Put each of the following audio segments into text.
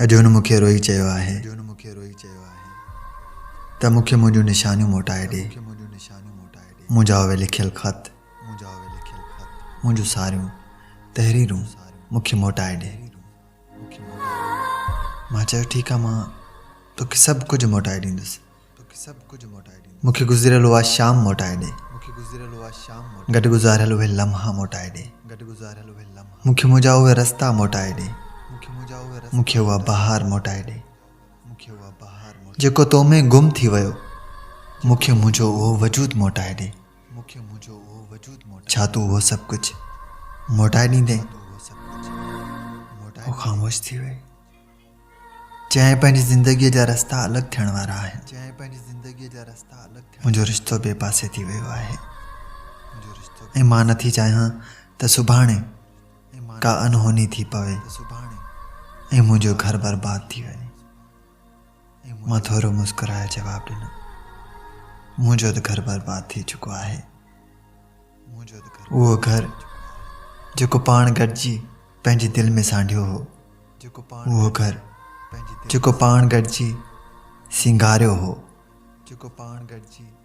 अजो मूंखे रोई चयो आहे त मूंखे मुंहिंजूं निशानियूं मोटाए ॾे। मुंहिंजा उहे लिखियल ख़त, मुंहिंजूं सारियूं तहरीरूं मूंखे मोटाए ॾे। मां चयो ठीकु आहे, मां तोखे सभु कुझु मोटाए ॾींदुसि। मूंखे गुज़िरियल उहा शाम मोटाए ॾे, गॾु गुज़ारियल उहे लम्हा मोटाए ॾे। मूंखे मुंहिंजा उहे रस्ता मोटाए ॾे, मूंखे उहा बहार मोटाए ॾे जेको तो में गुम थी वियो। मूंखे मुंहिंजो उहो वजूद मोटाए ॾे। छा तूं उहो सभु कुझु मोटाए ॾींदे? वो ख़ामोश थी वई। चयाईं पंहिंजी ज़िंदगीअ जा रस्ता अलॻि थियण वारा आहिनि। मुंहिंजो रिश्तो ॿिए पासे थी वियो आहे ऐं मां नथी चाहियां त सुभाणे का अनहोनी थी पवे ऐं मुंहिंजो घर बर्बाद थी वञे। मां थोरो मुस्कुराए जवाबु ॾिनो, मुंहिंजो त घर बर्बाद थी चुको आहे। उहो घर जेको पाण गॾिजी पंहिंजी दिलि में सांढियो हो, उहो घर जेको पाण गॾिजी सिंगारियो हो,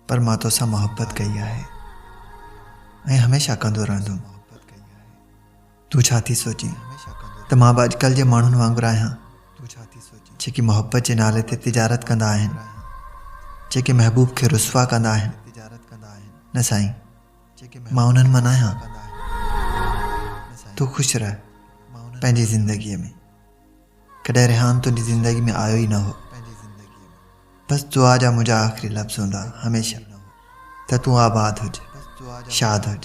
पर मां तोसां मोहबत कई आहे ऐं हमेशह कंदो रहंदुमि। तूं छा थी सोची त मां बि अॼुकल्ह जे माण्हुनि वांगुरु आहियां जेकी मोहबत जे नाले ते तिजारत कंदा आहिनि, जेके महबूब खे रुसवा कंदा आहिनि? न साईं, मां उन्हनि मां न आहियां। तूं ख़ुशि रह पंहिंजी ज़िंदगीअ में। कॾहिं रिहान तुंहिंजी ज़िंदगी में आयो ई न हो। बसि दुआ जा मुंहिंजा आख़िरी लफ़्ज़ हूंदा हमेशह त तूं आबाद हुज, शाद हुज।